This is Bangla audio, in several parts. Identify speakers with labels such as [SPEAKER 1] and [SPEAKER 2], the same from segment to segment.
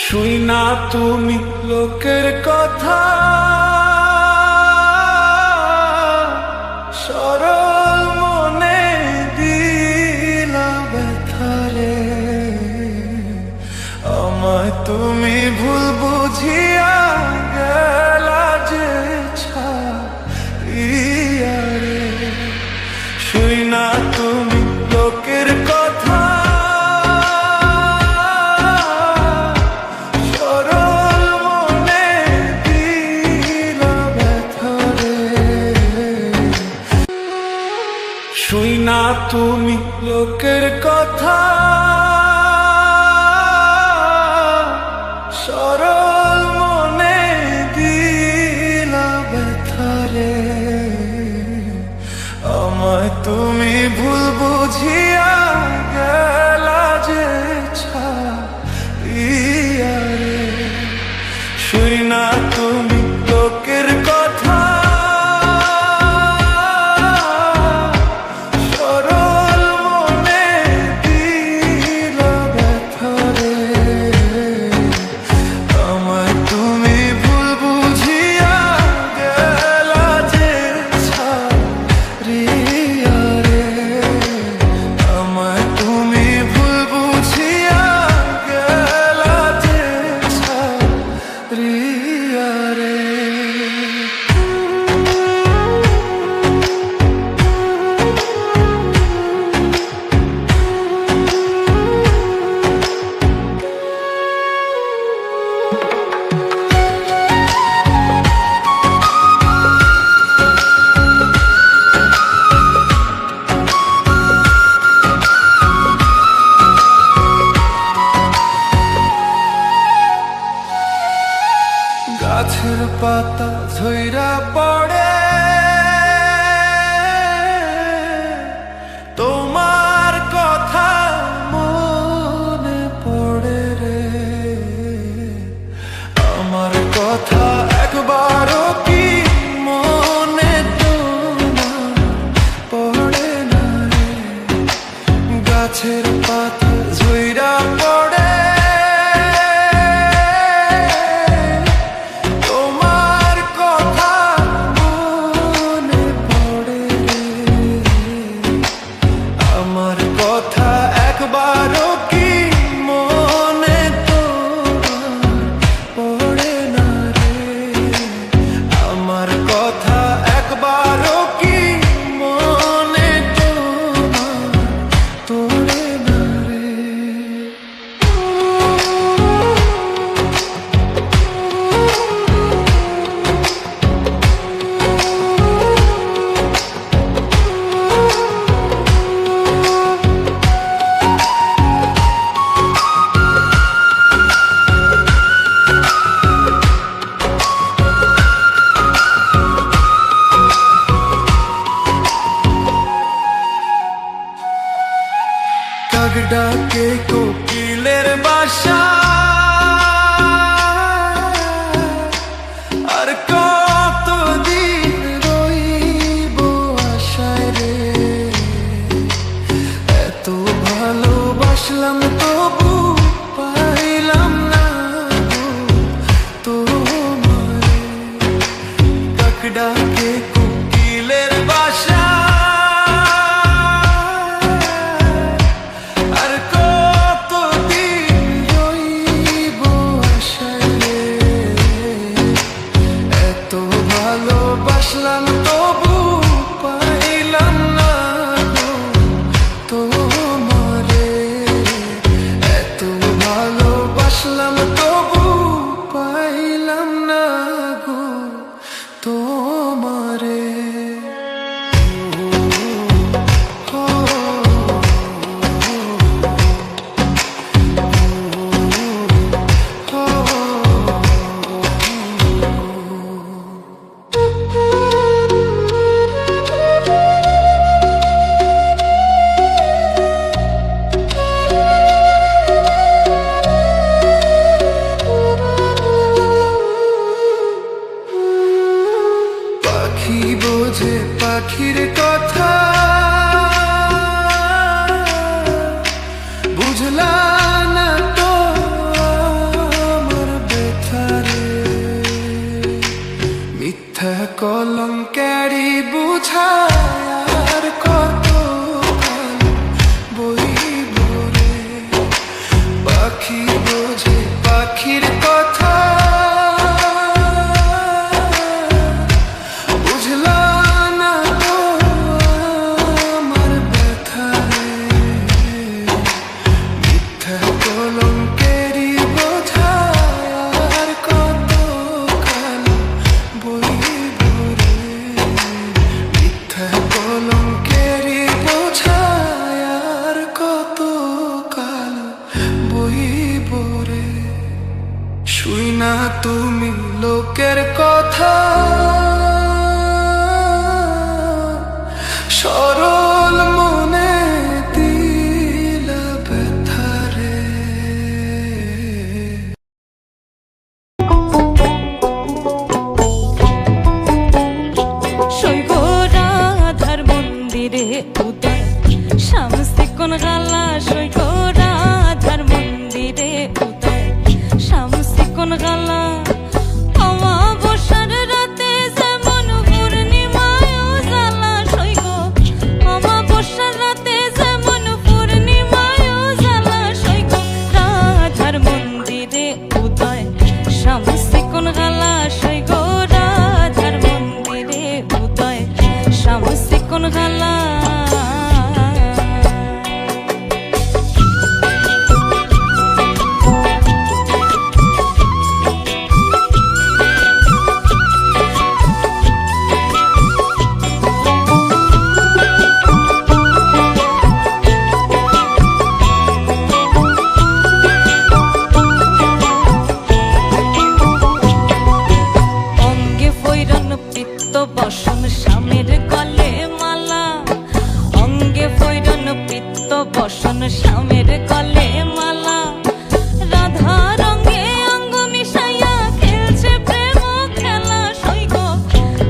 [SPEAKER 1] শুই না তুমি লোকের কথা, সরল মনে দিলা ব্যথারে। আমায় তুমি ভুল বুঝিয়া গেলা যে ছাড়িয়া রে। শুই না তুমি লোকের কথা, শুই না তুমি লোকের কথা, সরল মনে দিলা ব্যথারে। আমায় তুমি ভুল বুঝিয়া গেলা যে ছাড়িয়া রে। শুই না তুমি লোকের কথা, গাছের পাতা ঝইরা পড়ে, তোমার কথা মনে পড়ে রে। আমার কথা একবারও কি মনে তোমার পড়ে না রে। গাছের পাতা ঝইরা পড়ে, একবারও কি মনে তোমার পড়ে না রে। আমার কথা একবারও কি মনে তোমার পড়ে না রে। কাক ডাকে কোকিলের বাসা, আর কতদিন রইব আশায় রে। এত ভালোবাসলাম তবু পাইলাম না তোমারে। কাক ডাকে কোকিলের বাসা, ভালোবাসলাম তবু পাইলাম না গো তোমারে। এত ভালোবাসলাম তবু পাইলাম না গো তোমারে। বোঝে পাখির কথা, বুঝলা না তো কলঙ্কেরই বুঝার কত বইব রে। পাখি বোঝে পাখির কথা, বুঝলা না তো আমার ব্যথা রে। মিথ্যা কলঙ্কেরই বোঝার কত কাল বইব রে। মিথ্যা কলঙ্কেরই বোঝার কত কাল বইব রে। শুই না তুমি লোকের কথা, সরল মনে দিলা ব্যথা রে।
[SPEAKER 2] সৈব রাধার মন্দিরে উদয় শামসি কোন গালা। সৈব রাধার মন্দিরে উদয় শামসি কোন গালা। অমাবস্যার রাতে যেমন পূর্ণিমায় উজালা। সৈব অমাবস্যার রাতে যেমন পূর্ণিমায় উজালা। সৈব রাধার মন্দিরে উদয় শামসি কোন গালা। সৈব রাধার মন্দিরে উদয় শামসি কোন গালা। অঙ্গে ফৈরন পিত্ত বসন স্বামীর গলে মালা। অঙ্গে ফৈরন পিত্ত বসন স্বামীর গলে মালা। রাধা রঙে অঙ্গ মিশাইয়া খেলছে প্রেম খেলা। সৈগ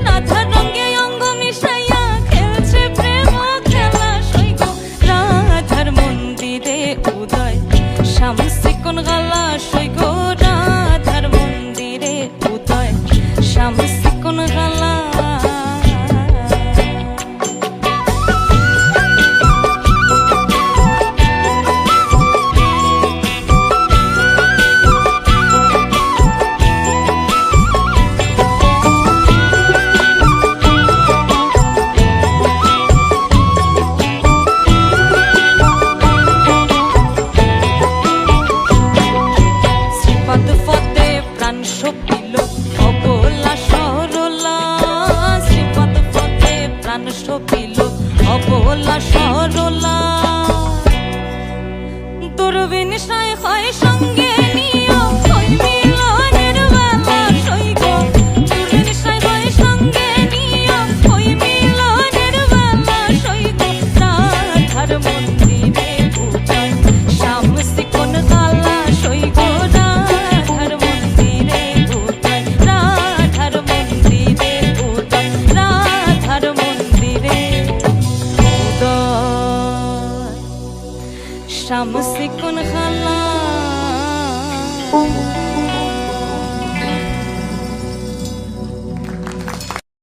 [SPEAKER 2] রাধা রঙে অঙ্গ মিশাইয়া খেলছে প্রেম খেলা। সৈগ রাধার মন্দিরে উদয় শামসি কোন গালা। সৈগ রাধার মন্দিরে উদয় শামসি কোন গালা। শ্রীপাদ পদে প্রাণ সপিল অবলা সরলা। শ্রীপাদ পদে প্রাণ সপিল অবলা সরলা। দূরবীন সায় হয় সঙ্গে নিও হয় মিলনের বেলা। সৈগ দূরবীন সায় হয় সঙ্গে নিও হয় মিলনের বেলা। সৈগ রাধার মন্দিরে উদয় শামসি কোন গালা। সৈগ রাধার মন্দিরে উদয় রাধার মন্দিরে উদয় রাধার মন্দিরে উদয় শামসি কোন গালা।